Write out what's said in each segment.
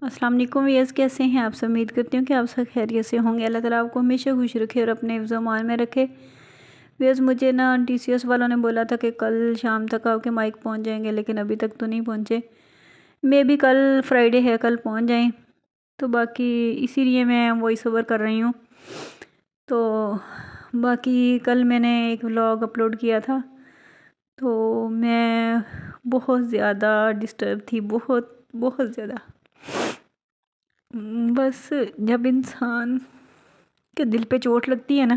السلام علیکم ویئرز، کیسے ہیں آپ؟ امید کرتی ہوں کہ آپ سب خیریت سے ہوں گے۔ اللہ تعالیٰ آپ کو ہمیشہ خوش رکھے اور اپنے حفظ و امان میں رکھے۔ ویئرز، مجھے نا TCS والوں نے بولا تھا کہ کل شام تک آپ کے مائک پہنچ جائیں گے، لیکن ابھی تک تو نہیں پہنچے۔ میں بھی کل فرائیڈے ہے، کل پہنچ جائیں تو باقی اسی لیے میں وائس اوور کر رہی ہوں۔ تو باقی کل میں نے ایک ولاگ اپلوڈ کیا تھا، تو میں بہت زیادہ ڈسٹرب تھی، بہت زیادہ۔ بس جب انسان کے دل پہ چوٹ لگتی ہے نا،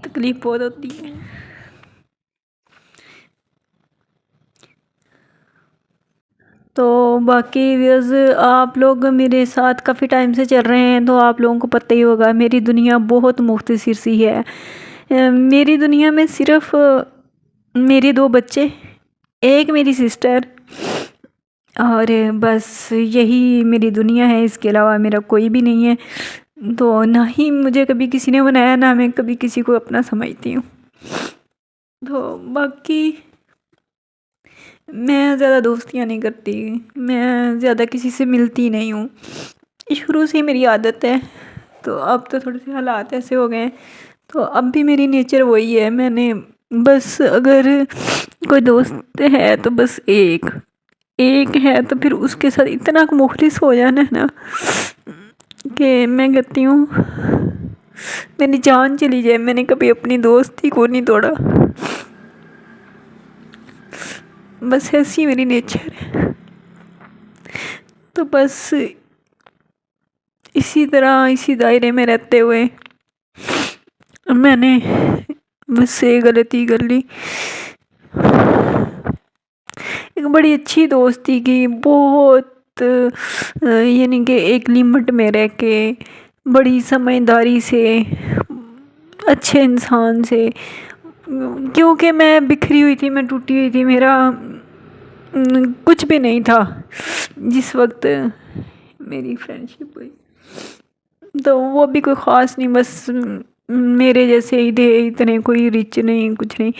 تکلیف بہت ہوتی ہے۔ تو باقی ویئرز، آپ لوگ میرے ساتھ کافی ٹائم سے چل رہے ہیں تو آپ لوگوں کو پتہ ہی ہوگا میری دنیا بہت مختصر سی ہے۔ میری دنیا میں صرف میرے 2 بچے، ایک میری سسٹر، اور بس یہی میری دنیا ہے۔ اس کے علاوہ میرا کوئی بھی نہیں ہے، تو نہ ہی مجھے کبھی کسی نے بنایا، نہ میں کبھی کسی کو اپنا سمجھتی ہوں۔ تو باقی میں زیادہ دوستیاں نہیں کرتی، میں زیادہ کسی سے ملتی نہیں ہوں، شروع سے ہی میری عادت ہے۔ تو اب تو تھوڑے سے حالات ایسے ہو گئے ہیں، تو اب بھی میری نیچر وہی ہے۔ میں نے بس اگر کوئی دوست ہے تو بس ایک ہے، تو پھر اس کے ساتھ اتنا مخلص ہو جانا ہے نا کہ میں کہتی ہوں میری جان چلی جائے، میں نے کبھی اپنی دوستی کو نہیں توڑا۔ بس ایسی میری نیچر ہے۔ تو بس اسی طرح اسی دائرے میں رہتے ہوئے میں نے بس یہ غلطی کر لی۔ ایک بڑی اچھی دوستی کی، بہت یعنی کہ ایک لمٹ میں رہ کے، بڑی سمجھداری سے، اچھے انسان سے، کیونکہ میں بکھری ہوئی تھی، میں ٹوٹی ہوئی تھی، میرا کچھ بھی نہیں تھا جس وقت میری فرینڈشپ ہوئی۔ تو وہ بھی کوئی خاص نہیں، بس میرے جیسے ہی تھے، اتنے کوئی رچ نہیں، کچھ نہیں،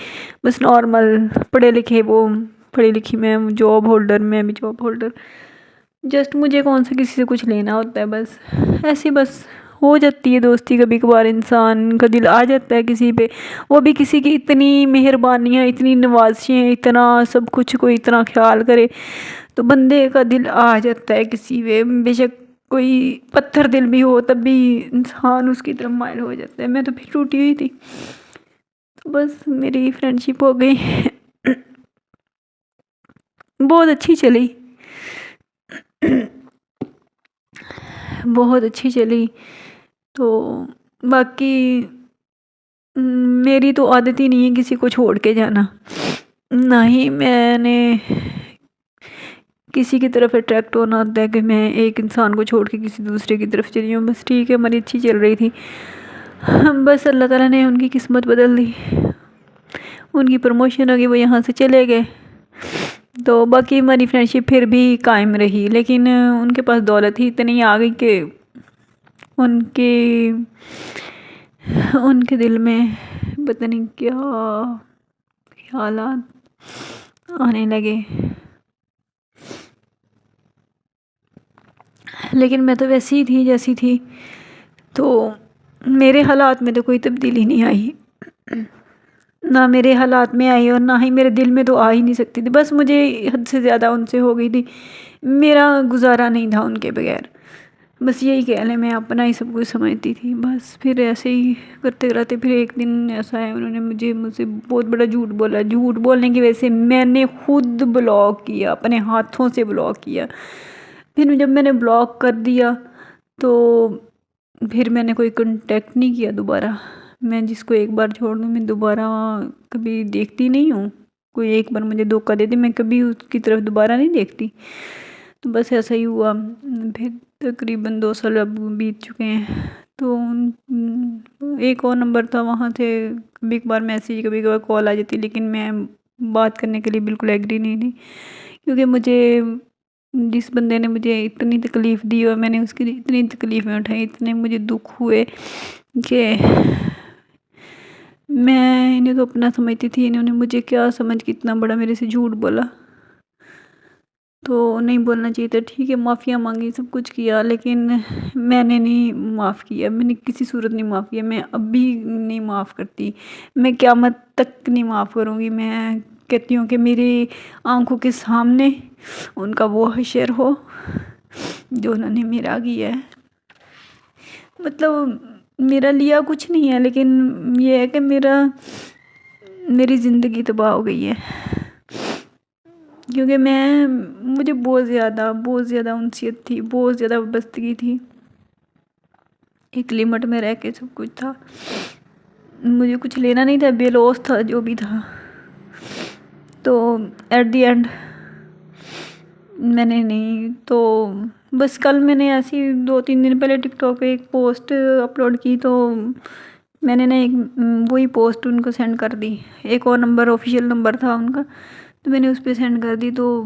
بس نارمل پڑھے لکھے، وہ پڑھی لکھی، میں جاب ہولڈر، میں بھی جاب ہولڈر۔ جسٹ مجھے کون سا کسی سے کچھ لینا ہوتا ہے، بس ایسی بس ہو جاتی ہے دوستی۔ کبھی کبھار انسان کا دل آ جاتا ہے کسی پہ، وہ بھی کسی کی اتنی مہربانیاں، اتنی نوازشیں، اتنا سب کچھ، کوئی اتنا خیال کرے تو بندے کا دل آ جاتا ہے کسی پہ۔ بے شک کوئی پتھر دل بھی ہو تب بھی انسان اس کی طرف مائل ہو جاتا ہے۔ میں تو پھر ٹوٹی ہوئی تھی، تو بس میری فرینڈشپ ہو گئی، بہت اچھی چلی، بہت اچھی چلی۔ تو باقی میری تو عادت ہی نہیں ہے کسی کو چھوڑ کے جانا، نہ ہی میں نے کسی کی طرف اٹریکٹ ہونا ہوتا ہے کہ میں ایک انسان کو چھوڑ کے کسی دوسرے کی طرف چلی ہوں۔ بس ٹھیک ہے، ہماری اچھی چل رہی تھی، بس اللہ تعالیٰ نے ان کی قسمت بدل دی، ان کی پروموشن ہوگی، وہ یہاں سے چلے گئے۔ تو باقی ہماری فرینڈشپ پھر بھی قائم رہی، لیکن ان کے پاس دولت ہی اتنی آ گئی کہ ان کے دل میں پتہ نہیں کیا خیالات آنے لگے۔ لیکن میں تو ویسی ہی تھی جیسی تھی، تو میرے حالات میں تو کوئی تبدیلی نہیں آئی، نہ میرے حالات میں آئی اور نہ ہی میرے دل میں تو آ ہی نہیں سکتی تھی۔ بس مجھے حد سے زیادہ ان سے ہو گئی تھی، میرا گزارا نہیں تھا ان کے بغیر، بس یہی کہہ لیں، میں اپنا ہی سب کچھ سمجھتی تھی۔ بس پھر ایسے ہی کرتے رہتے، پھر ایک دن ایسا ہے انہوں نے مجھ سے بہت بڑا جھوٹ بولا۔ جھوٹ بولنے کی وجہ سے میں نے خود بلاک کیا، اپنے ہاتھوں سے بلاک کیا۔ پھر جب میں نے بلاک کر دیا تو پھر میں نے کوئی کنٹیکٹ نہیں کیا دوبارہ۔ میں جس کو ایک بار چھوڑ دوں، میں دوبارہ کبھی دیکھتی نہیں ہوں۔ کوئی ایک بار مجھے دھوکہ دے دے، میں کبھی اس کی طرف دوبارہ نہیں دیکھتی۔ تو بس ایسا ہی ہوا۔ پھر تقریباً 2 سال اب بیت چکے ہیں، تو ایک اور نمبر تھا، وہاں سے کبھی کبھار میسیج، کبھی کبھار کال آ جاتی، لیکن میں بات کرنے کے لیے بالکل ایگری نہیں تھی، کیونکہ مجھے جس بندے نے مجھے اتنی تکلیف دی اور میں نے اس کی اتنی تکلیفیں اٹھائی، اتنے مجھے دکھ ہوئے کہ میں انہیں تو اپنا سمجھتی تھی، انہوں نے مجھے کیا سمجھ کے اتنا بڑا میرے سے جھوٹ بولا۔ تو نہیں بولنا چاہیے تھا، ٹھیک ہے معافیاں مانگی، سب کچھ کیا، لیکن میں نے نہیں معاف کیا، میں نے کسی صورت نہیں معاف کیا، میں اب بھی نہیں معاف کرتی، میں قیامت تک نہیں معاف کروں گی۔ میں کہتی ہوں کہ میری آنکھوں کے سامنے ان کا وہ حشر ہو جو انہوں نے میرا کیا ہے۔ مطلب میرا لیا کچھ نہیں ہے، لیکن یہ ہے کہ میری زندگی تباہ ہو گئی ہے، کیونکہ مجھے بہت زیادہ انسیت تھی، بہت زیادہ وابستگی تھی، ایک لمٹ میں رہ کے سب کچھ تھا، مجھے کچھ لینا نہیں تھا، بے لوس تھا جو بھی تھا۔ تو ایٹ دی اینڈ میں نے نہیں، تو بس کل میں نے ایسی 2-3 دن پہلے ٹک ٹاک پہ ایک پوسٹ اپلوڈ کی، تو میں نے ایک وہی پوسٹ ان کو سینڈ کر دی، ایک اور نمبر آفیشیل نمبر تھا ان کا، تو میں نے اس پہ سینڈ کر دی، تو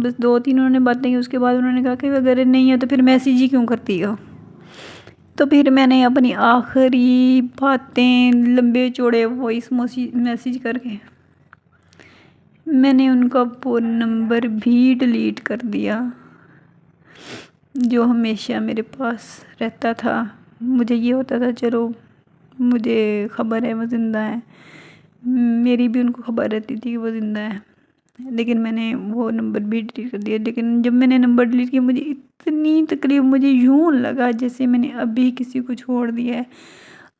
بس 2-3 انہوں نے باتیں کی، اس کے بعد انہوں نے کہا کہ اگر نہیں ہے تو پھر میسیج ہی کیوں کرتی ہو؟ تو پھر میں نے اپنی آخری باتیں لمبے چوڑے وائس میسیج کر کے میں نے ان کا وہ نمبر بھی ڈیلیٹ کر دیا جو ہمیشہ میرے پاس رہتا تھا۔ مجھے یہ ہوتا تھا چلو مجھے خبر ہے وہ زندہ ہے، میری بھی ان کو خبر رہتی تھی کہ وہ زندہ ہے، لیکن میں نے وہ نمبر بھی ڈیلیٹ کر دیا۔ لیکن جب میں نے نمبر ڈیلیٹ کیا مجھے اتنی تکلیف، مجھے یوں لگا جیسے میں نے ابھی کسی کو چھوڑ دیا ہے،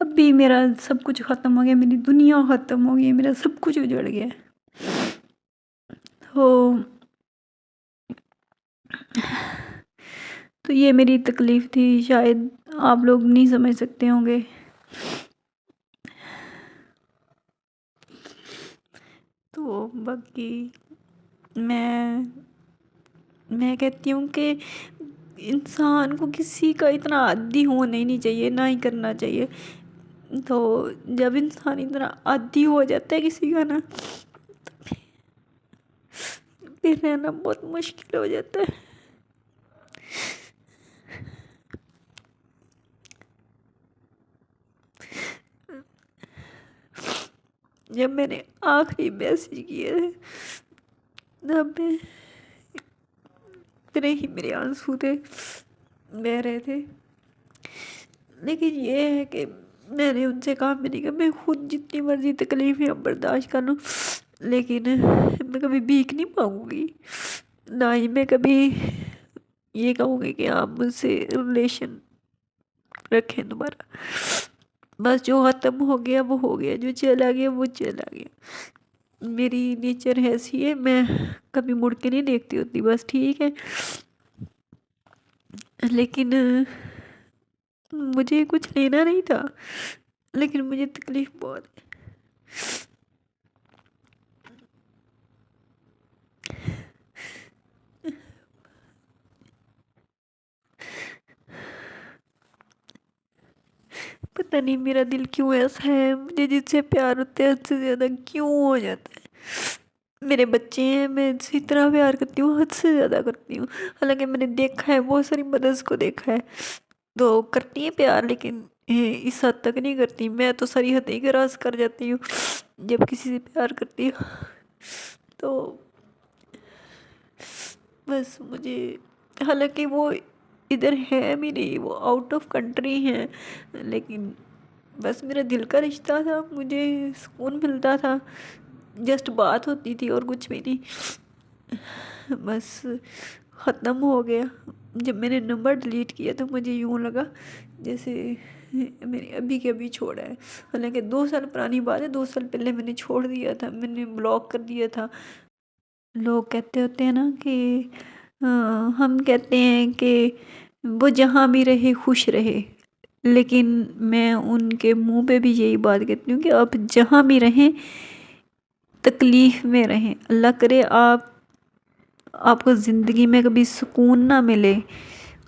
ابھی میرا سب کچھ ختم ہو گیا، میری دنیا ختم ہو گئی، میرا سب کچھ اجڑ گیا۔ تو یہ میری تکلیف تھی، شاید آپ لوگ نہیں سمجھ سکتے ہوں گے۔ تو باقی میں کہتی ہوں کہ انسان کو کسی کا اتنا عادی ہونا ہی نہیں چاہیے، نہ ہی کرنا چاہیے۔ تو جب انسان اتنا عادی ہو جاتا ہے کسی کا نا، پھر رہنا بہت مشکل ہو جاتا ہے۔ جب میں نے آخری میسیج کیے تب اتنے ہی میرے آنسو تھے، بہہ رہے تھے، لیکن یہ ہے کہ میں نے ان سے کہا، میں نے کہا میں خود جتنی مرضی تکلیفیں برداشت کر لوں، لیکن میں کبھی بھیک نہیں مانگوں گی، نہ ہی میں کبھی یہ کہوں گی کہ آپ مجھ سے ریلیشن رکھیں دوبارہ۔ بس جو ختم ہو گیا وہ ہو گیا، جو چلا گیا وہ چلا گیا۔ میری نیچر ایسی ہے، میں کبھی مڑ کے نہیں دیکھتی ہوتی، بس ٹھیک ہے۔ لیکن مجھے کچھ لینا نہیں تھا، لیکن مجھے تکلیف بہت ہے۔ پتہ نہیں میرا دل کیوں ایسا ہے، مجھے جس سے پیار ہوتا ہے حد سے زیادہ کیوں ہو جاتا ہے۔ میرے بچے ہیں، میں ان سے اتنا پیار کرتی ہوں، حد سے زیادہ کرتی ہوں، حالانکہ میں نے دیکھا ہے، بہت ساری مدرس کو دیکھا ہے تو کرتی ہیں پیار، لیکن اس حد تک نہیں کرتی۔ میں تو ساری حدیں کراس کر جاتی ہوں جب کسی سے پیار کرتی ہوں۔ تو بس مجھے، حالانکہ وہ ادھر ہے بھی نہیں، وہ آؤٹ آف کنٹری ہیں، لیکن بس میرا دل کا رشتہ تھا، مجھے سکون ملتا تھا، جسٹ بات ہوتی تھی اور کچھ بھی نہیں، بس ختم ہو گیا۔ جب میں نے نمبر ڈیلیٹ کیا تو مجھے یوں لگا جیسے میں نے ابھی کے ابھی چھوڑا ہے، حالانکہ 2 سال پرانی بات ہے، 2 سال پہلے میں نے چھوڑ دیا تھا، میں نے بلاک کر دیا تھا۔ لوگ کہتے ہوتے ہیں نا کہ ہم کہتے ہیں کہ وہ جہاں بھی رہے خوش رہے، لیکن میں ان کے منہ پہ بھی یہی بات کہتی ہوں کہ آپ جہاں بھی رہیں تکلیف میں رہیں، اللہ کرے آپ کو زندگی میں کبھی سکون نہ ملے،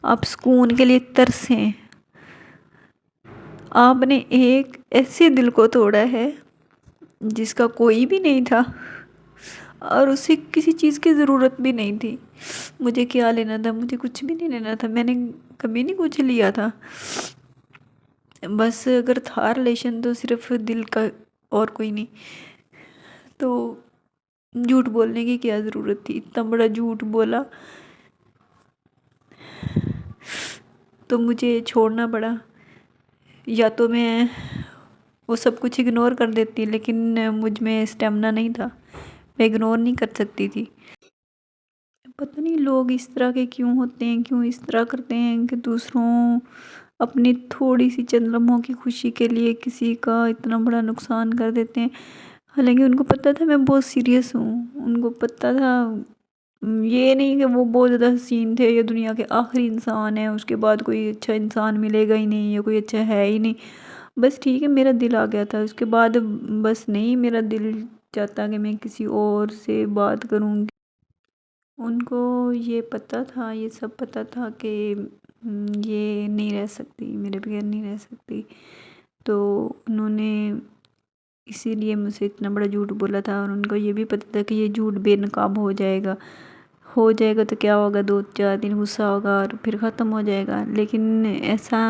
آپ سکون کے لیے ترسیں۔ آپ نے ایک ایسے دل کو توڑا ہے جس کا کوئی بھی نہیں تھا، اور اسے کسی چیز کی ضرورت بھی نہیں تھی۔ مجھے کیا لینا تھا؟ مجھے کچھ بھی نہیں لینا تھا، میں نے کبھی نہیں کچھ لیا تھا، بس اگر تھا ریلیشن تو صرف دل کا اور کوئی نہیں۔ تو جھوٹ بولنے کی کیا ضرورت تھی، اتنا بڑا جھوٹ بولا تو مجھے چھوڑنا پڑا۔ یا تو میں وہ سب کچھ اگنور کر دیتی، لیکن مجھ میں اسٹیمنا نہیں تھا، میں اگنور نہیں کر سکتی تھی۔ پتہ نہیں لوگ اس طرح کے کیوں ہوتے ہیں، کیوں اس طرح کرتے ہیں کہ دوسروں اپنی تھوڑی سی چند لمحوں کی خوشی کے لیے کسی کا اتنا بڑا نقصان کر دیتے ہیں۔ حالانکہ ان کو پتہ تھا میں بہت سیریس ہوں، ان کو پتہ تھا، یہ نہیں کہ وہ بہت زیادہ حسین تھے، یہ دنیا کے آخری انسان ہیں، اس کے بعد کوئی اچھا انسان ملے گا ہی نہیں، یا کوئی اچھا ہے ہی نہیں۔ بس ٹھیک ہے، میرا دل آ گیا تھا اس کے بعد، بس نہیں، میرا دل چاہتا کہ میں کسی اور سے بات کروں گی۔ ان کو یہ پتہ تھا، یہ سب پتہ تھا کہ یہ نہیں رہ سکتی، میرے بغیر نہیں رہ سکتی، تو انہوں نے اسی لیے مجھ سے اتنا بڑا جھوٹ بولا تھا۔ اور ان کو یہ بھی پتہ تھا کہ یہ جھوٹ بے نقاب ہو جائے گا تو کیا ہوگا، 2-4 دن غصہ ہوگا اور پھر ختم ہو جائے گا، لیکن ایسا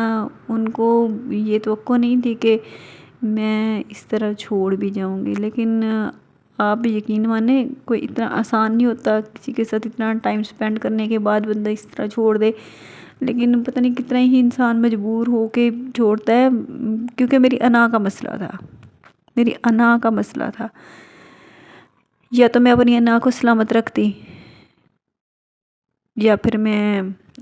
ان کو یہ توقع نہیں تھی کہ میں اس طرح چھوڑ بھی جاؤں گی۔ لیکن آپ یقین مانیں، کوئی اتنا آسان نہیں ہوتا کسی کے ساتھ اتنا ٹائم سپینڈ کرنے کے بعد بندہ اس طرح چھوڑ دے، لیکن پتہ نہیں کتنا ہی انسان مجبور ہو کے چھوڑتا ہے، کیونکہ میری انا کا مسئلہ تھا، میری انا کا مسئلہ تھا۔ یا تو میں اپنی انا کو سلامت رکھتی یا پھر میں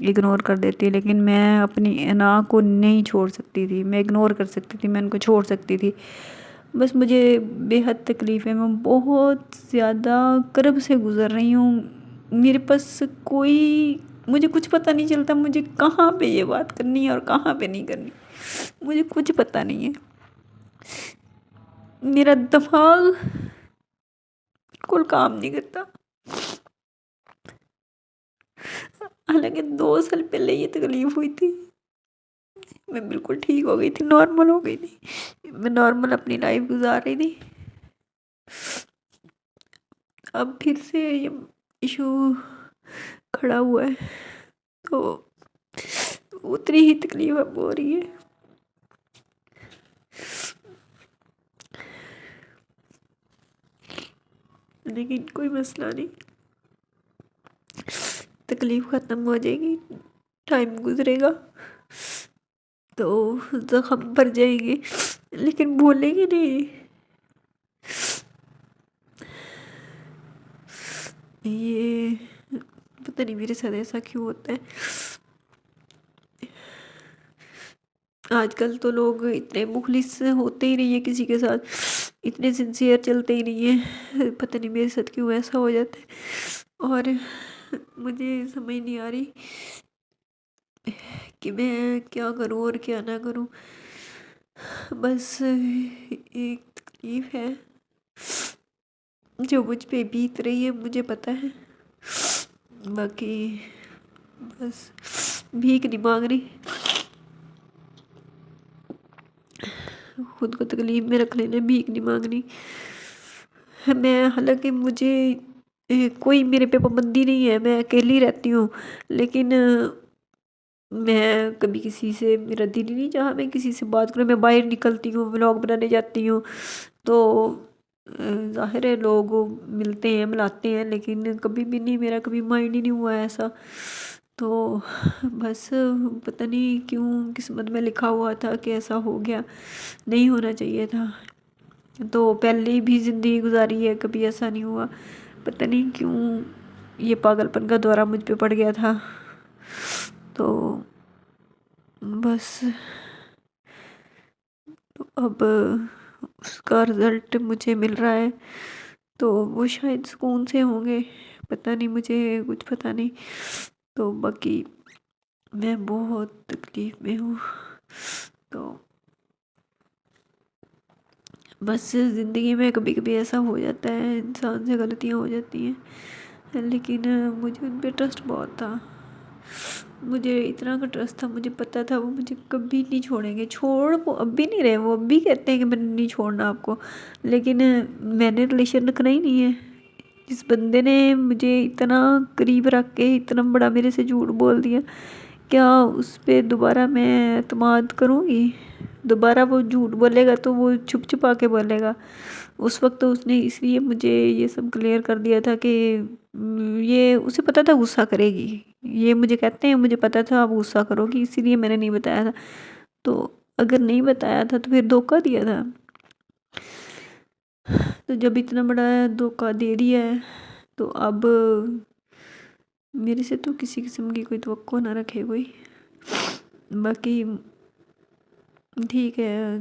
اگنور کر دیتی، لیکن میں اپنی انا کو نہیں چھوڑ سکتی تھی، میں اگنور کر سکتی تھی، میں ان کو چھوڑ سکتی تھی۔ بس مجھے بے حد تکلیف ہے، میں بہت زیادہ کرب سے گزر رہی ہوں، میرے پاس مجھے کچھ پتہ نہیں چلتا مجھے کہاں پہ یہ بات کرنی ہے اور کہاں پہ نہیں کرنی، مجھے کچھ پتہ نہیں ہے، میرا دماغ بالکل کام نہیں کرتا۔ حالانکہ 2 سال پہلے یہ تکلیف ہوئی تھی، میں بالکل ٹھیک ہو گئی تھی، نارمل ہو گئی تھی، میں نارمل اپنی لائف گزار رہی تھی۔ اب پھر سے یہ ایشو کھڑا ہوا ہے، تو اتنی ہی تکلیف اب ہو رہی ہے۔ لیکن کوئی مسئلہ نہیں، تکلیف ختم ہو جائے گی، ٹائم گزرے گا تو زخم بھر جائیں گے، لیکن بھولیں گے نہیں۔ یہ پتہ نہیں میرے ساتھ ایسا کیوں ہوتا ہے۔ آج کل تو لوگ اتنے مخلص ہوتے ہی نہیں ہیں کسی کے ساتھ، اتنے سنسیئر چلتے ہی نہیں ہیں، پتہ نہیں میرے ساتھ کیوں ایسا ہو جاتا ہے، اور مجھے سمجھ نہیں آ رہی کہ میں کیا کروں اور کیا نہ کروں۔ بس ایک تکلیف ہے جو مجھ پہ بیت رہی ہے، مجھے پتہ ہے، باقی بس بھیک نہیں مانگ رہی، خود کو تکلیف میں رکھ لینا، بھیک نہیں مانگنی۔ میں حالانکہ مجھے کوئی میرے پہ پابندی نہیں ہے، میں اکیلی رہتی ہوں، لیکن میں کبھی کسی سے، میرا دل ہی نہیں چاہا میں کسی سے بات کروں، میں باہر نکلتی ہوں، ولاگ بنانے جاتی ہوں، تو ظاہر ہے لوگ ملتے ہیں، ملاتے ہیں، لیکن کبھی بھی نہیں، میرا کبھی مائنڈ ہی نہیں ہوا ایسا۔ تو بس پتہ نہیں کیوں قسمت میں لکھا ہوا تھا کہ ایسا ہو گیا، نہیں ہونا چاہیے تھا، تو پہلے بھی زندگی گزاری ہے، کبھی ایسا نہیں ہوا، پتہ نہیں کیوں یہ پاگل پن کا دورہ مجھ پہ پڑ گیا تھا۔ تو بس اب اس کا رزلٹ مجھے مل رہا ہے، تو وہ شاید سکون سے ہوں گے، پتہ نہیں، مجھے کچھ پتہ نہیں۔ تو باقی میں بہت تکلیف میں ہوں، تو بس زندگی میں کبھی کبھی ایسا ہو جاتا ہے، انسان سے غلطیاں ہو جاتی ہیں، لیکن مجھے ان پہ ٹرسٹ بہت تھا، مجھے اتنا کا ٹرسٹ تھا، مجھے پتہ تھا وہ مجھے کبھی نہیں چھوڑیں گے، وہ اب بھی نہیں رہے، وہ اب بھی کہتے ہیں کہ میں نے نہیں چھوڑنا آپ کو، لیکن میں نے ریلیشن رکھنا ہی نہیں ہے۔ جس بندے نے مجھے اتنا قریب رکھ کے اتنا بڑا میرے سے جھوٹ بول دیا، کیا اس پہ دوبارہ میں اعتماد کروں گی؟ دوبارہ وہ جھوٹ بولے گا تو وہ چھپ چھپا کے بولے گا. اس وقت تو اس نے اس لیے مجھے یہ سب کلیئر کر دیا تھا کہ یہ اسے پتا تھا غصہ کرے گی. یہ مجھے کہتے ہیں مجھے پتا تھا آپ غصہ کرو گی، اسی لیے میں نے نہیں بتایا تھا. تو اگر نہیں بتایا تھا تو پھر دھوکہ دیا تھا. تو جب اتنا بڑا دھوکہ دے دیا ہے تو اب میرے سے تو کسی قسم کی کوئی توقع نہ رکھے کوئی. باقی ٹھیک ہے،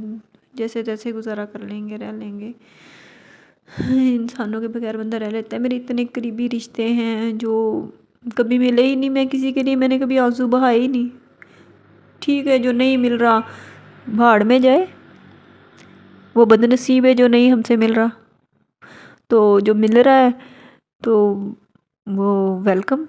جیسے تیسے گزارا کر لیں گے، رہ لیں گے. انسانوں کے بغیر بندہ رہ لیتا ہے. میرے اتنے قریبی رشتے ہیں جو کبھی ملے ہی نہیں. میں کسی کے لیے میں نے کبھی آنسو بہائے ہی نہیں. ٹھیک ہے، جو نہیں مل رہا بھاڑ میں جائے، وہ بد نصیب ہے جو نہیں ہم سے مل رہا. تو جو مل رہا ہے تو وہ ویلکم.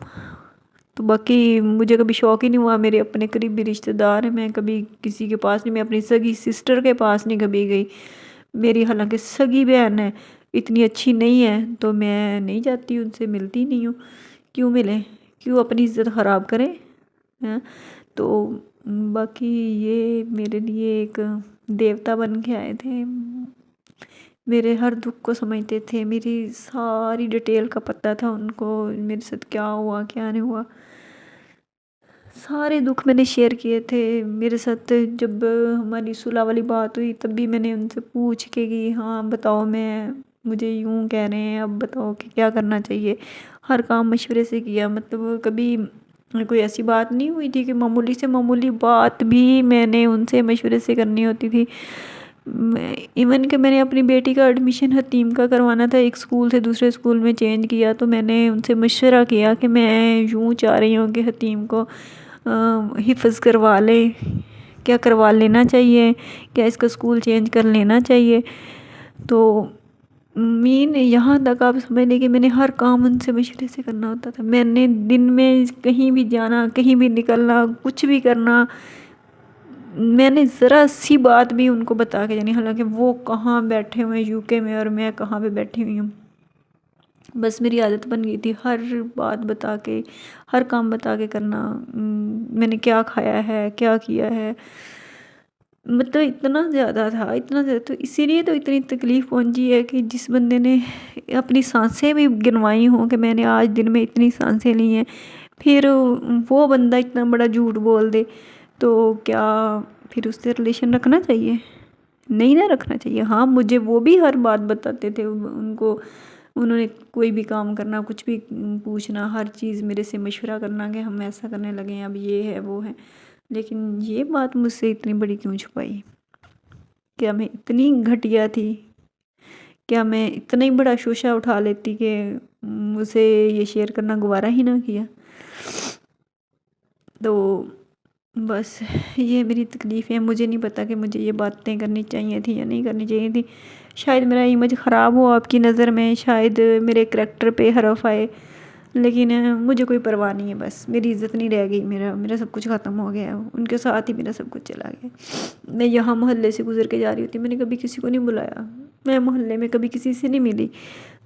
تو باقی مجھے کبھی شوق ہی نہیں ہوا. میرے اپنے قریبی رشتہ دار ہیں، میں کبھی کسی کے پاس نہیں. میں اپنی سگی سسٹر کے پاس نہیں کبھی گئی. میری حالانکہ سگی بہن ہے، اتنی اچھی نہیں ہے تو میں نہیں جاتی، ان سے ملتی نہیں ہوں. کیوں ملیں، کیوں اپنی عزت خراب کریں. تو باقی یہ میرے لیے ایک دیوتا بن کے آئے تھے. میرے ہر دکھ کو سمجھتے تھے، میری ساری ڈیٹیل کا پتہ تھا ان کو، میرے ساتھ کیا ہوا کیا نہیں ہوا. سارے دکھ میں نے شیئر کیے تھے. میرے ساتھ جب ہماری صلح والی بات ہوئی تب بھی میں نے ان سے پوچھ کے کہ ہاں بتاؤ، مجھے یوں کہہ رہے ہیں، اب بتاؤ کہ کیا کرنا چاہیے. ہر کام مشورے سے کیا. مطلب کبھی کوئی ایسی بات نہیں ہوئی تھی کہ معمولی سے معمولی بات بھی میں نے ان سے مشورے سے کرنی ہوتی تھی. ایون کہ میں نے اپنی بیٹی کا ایڈمیشن حتیم کا کروانا تھا، ایک اسکول سے دوسرے اسکول میں چینج کیا، تو میں نے ان سے مشورہ کیا کہ میں یوں چاہ رہی ہوں کہ حتیم کو حفظ کروا لے، کیا کروا لینا چاہیے، کیا اس کا اسکول چینج کر لینا چاہیے. تو یہاں تک آپ سمجھ لیں کہ میں نے ہر کام ان سے مشورے سے کرنا ہوتا تھا. میں نے دن میں کہیں بھی جانا، کہیں بھی نکلنا، کچھ بھی کرنا، میں نے ذرا سی بات بھی ان کو بتا کے جانی. حالانکہ وہ کہاں بیٹھے ہوئے یو کے میں اور میں کہاں پہ بیٹھی ہوئی ہوں. بس میری عادت بن گئی تھی ہر بات بتا کے، ہر کام بتا کے کرنا. میں نے کیا کھایا ہے، کیا کیا ہے، مطلب اتنا زیادہ تھا، اتنا زیادہ. تو اسی لیے تو اتنی تکلیف پہنچی ہے کہ جس بندے نے اپنی سانسیں بھی گنوائی ہوں کہ میں نے آج دن میں اتنی سانسیں لی ہیں، پھر وہ بندہ اتنا بڑا جھوٹ بول دے تو کیا پھر اس سے ریلیشن رکھنا چاہیے؟ نہیں نہ رکھنا چاہیے. ہاں مجھے وہ بھی ہر بات بتاتے تھے. انہوں نے کوئی بھی کام کرنا، کچھ بھی پوچھنا، ہر چیز میرے سے مشورہ کرنا کہ ہم ایسا کرنے لگے ہیں، اب یہ ہے وہ ہے. لیکن یہ بات مجھ سے اتنی بڑی کیوں چھپائی؟ کیا میں اتنی گھٹیا تھی؟ کیا میں اتنا ہی بڑا شوشہ اٹھا لیتی کہ مجھے یہ شیئر کرنا گوارا ہی نہ کیا؟ تو بس یہ میری تکلیف ہے. مجھے نہیں پتا کہ مجھے یہ باتیں کرنی چاہیے تھی یا نہیں کرنی چاہیے تھی. شاید میرا امیج خراب ہو آپ کی نظر میں، شاید میرے کریکٹر پہ حرف آئے، لیکن مجھے کوئی پرواہ نہیں ہے. بس میری عزت نہیں رہ گئی، میرا سب کچھ ختم ہو گیا. ان کے ساتھ ہی میرا سب کچھ چلا گیا. میں یہاں محلے سے گزر کے جا رہی ہوتی، میں نے کبھی کسی کو نہیں بلایا. میں محلے میں کبھی کسی سے نہیں ملی.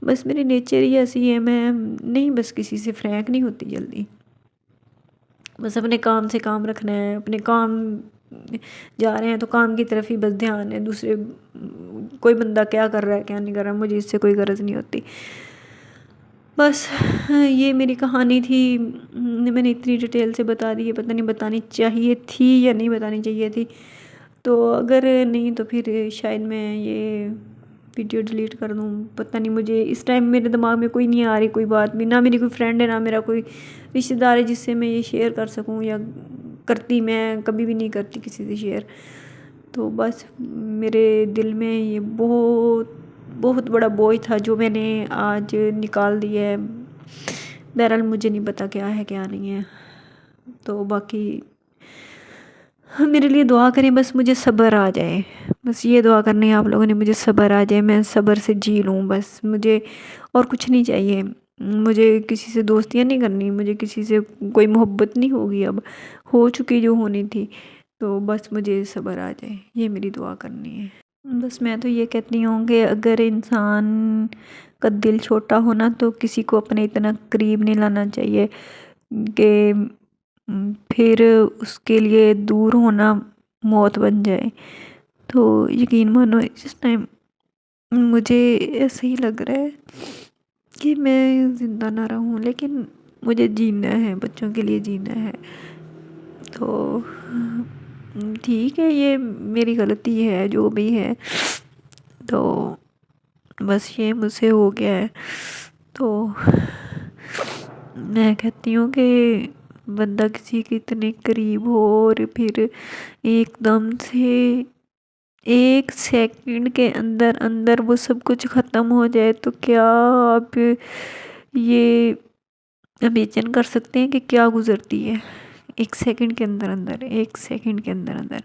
بس میری نیچر ہی ایسی ہے، میں نہیں بس کسی سے فرینک نہیں ہوتی جلدی. بس اپنے کام سے کام رکھنا ہے. اپنے کام جا رہے ہیں تو کام کی طرف ہی بس دھیان ہے. دوسرے کوئی بندہ کیا کر رہا ہے کیا نہیں کر رہا، مجھے اس سے کوئی غرض نہیں ہوتی. بس یہ میری کہانی تھی. میں نے اتنی ڈیٹیل سے بتا دی ہے، پتہ نہیں بتانی چاہیے تھی یا نہیں بتانی چاہیے تھی. تو اگر نہیں تو پھر شاید میں یہ ویڈیو ڈیلیٹ کر دوں. پتہ نہیں، مجھے اس ٹائم میرے دماغ میں کوئی نہیں آ رہی کوئی بات بھی. نہ میری کوئی فرینڈ ہے، نہ میرا کوئی رشتہ دار ہے جس سے میں یہ شیئر کر سکوں، یا کرتی. میں کبھی بھی نہیں کرتی کسی سے شیئر. تو بس میرے دل میں یہ بہت بہت بڑا بوجھ تھا جو میں نے آج نکال دیا ہے. بہرحال مجھے نہیں پتا کیا ہے کیا نہیں ہے. تو باقی میرے لیے دعا کریں، بس مجھے صبر آ جائے. بس یہ دعا کرنی ہے آپ لوگوں نے، مجھے صبر آ جائے، میں صبر سے جی لوں. بس مجھے اور کچھ نہیں چاہیے. مجھے کسی سے دوستیاں نہیں کرنی، مجھے کسی سے کوئی محبت نہیں ہوگی. اب ہو چکی جو ہونی تھی. تو بس مجھے صبر آ جائے، یہ میری دعا کرنی ہے. بس میں تو یہ کہتی ہوں کہ اگر انسان کا دل چھوٹا ہونا تو کسی کو اپنے اتنا قریب نہیں لانا چاہیے کہ پھر اس کے لیے دور ہونا موت بن جائے. تو یقین مانو اس ٹائم مجھے ایسے ہی لگ رہا ہے کہ میں زندہ نہ رہوں، لیکن مجھے جینا ہے، بچوں کے لیے جینا ہے۔ تو ٹھیک ہے، یہ میری غلطی ہے جو بھی ہے، تو بس یہ مجھ سے ہو گیا ہے۔ تو میں کہتی ہوں کہ بندہ کسی کے اتنے قریب ہو اور پھر ایک دم سے ایک سیکنڈ کے اندر اندر وہ سب کچھ ختم ہو جائے، تو کیا آپ یہ امیجن کر سکتے ہیں کہ کیا گزرتی ہے ایک سیکنڈ کے اندر اندر، ایک سیکنڈ کے اندر اندر۔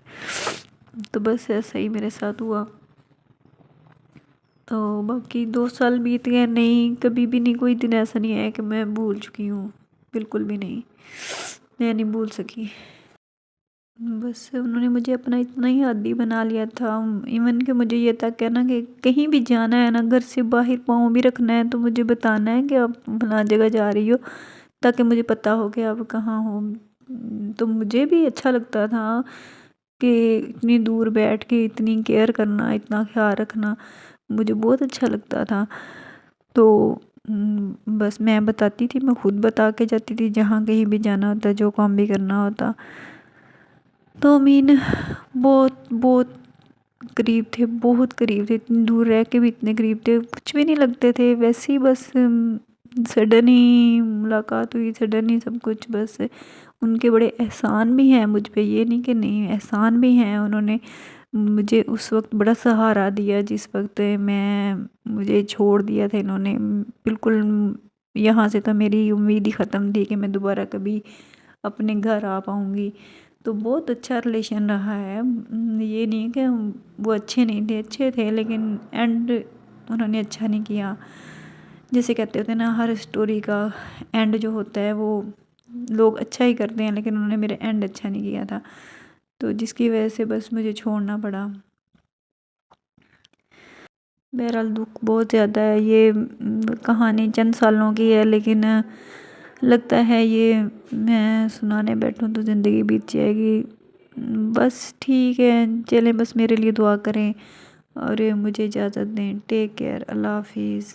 تو بس ایسا ہی میرے ساتھ ہوا۔ تو باقی 2 سال بیت گئے، نہیں کبھی بھی نہیں، کوئی دن ایسا نہیں ہے کہ میں بھول چکی ہوں، بالکل بھی نہیں، میں نہیں بھول سکی۔ بس انہوں نے مجھے اپنا اتنا ہی عادی بنا لیا تھا، ایون کہ مجھے یہ تک کہنا کہ کہیں بھی جانا ہے نا، گھر سے باہر پاؤں بھی رکھنا ہے تو مجھے بتانا ہے کہ آپ فلاں جگہ جا رہی ہو، تاکہ مجھے پتہ ہو کہ آپ کہاں ہو۔ تو مجھے بھی اچھا لگتا تھا کہ اتنی دور بیٹھ کے اتنی کیئر کرنا، اتنا خیال رکھنا، مجھے بہت اچھا لگتا تھا۔ تو بس میں بتاتی تھی، میں خود بتا کے جاتی تھی جہاں کہیں بھی جانا ہوتا، جو کام بھی کرنا ہوتا۔ تو امین بہت بہت قریب تھے، بہت قریب تھے، اتنی دور رہ کے بھی اتنے قریب تھے، کچھ بھی نہیں لگتے تھے، ویسے ہی بس سڈن ہی ملاقات ہوئی، سڈن ہی سب کچھ۔ بس ان کے بڑے احسان بھی ہیں مجھ پہ، یہ نہیں کہ نہیں، احسان بھی ہیں۔ انہوں نے مجھے اس وقت بڑا سہارا دیا جس وقت مجھے چھوڑ دیا تھا انہوں نے، بالکل یہاں سے تو میری امید ہی ختم تھی کہ میں دوبارہ کبھی اپنے گھر آ پاؤں گی۔ تو بہت اچھا ریلیشن رہا ہے، یہ نہیں کہ وہ اچھے نہیں تھے، اچھے تھے، لیکن اینڈ انہوں نے اچھا نہیں کیا۔ جیسے کہتے ہوتے ہیں نا، ہر اسٹوری کا اینڈ جو ہوتا ہے وہ لوگ اچھا ہی کرتے ہیں، لیکن انہوں نے میرا اینڈ اچھا نہیں کیا تھا، تو جس کی وجہ سے بس مجھے چھوڑنا پڑا۔ بہرحال دکھ بہت زیادہ ہے، یہ کہانی چند سالوں کی ہے، لیکن لگتا ہے یہ میں سنانے بیٹھوں تو زندگی بیت جائے گی۔ بس ٹھیک ہے، چلیں بس میرے لیے دعا کریں اور مجھے اجازت دیں۔ ٹیک کیئر، اللہ حافظ۔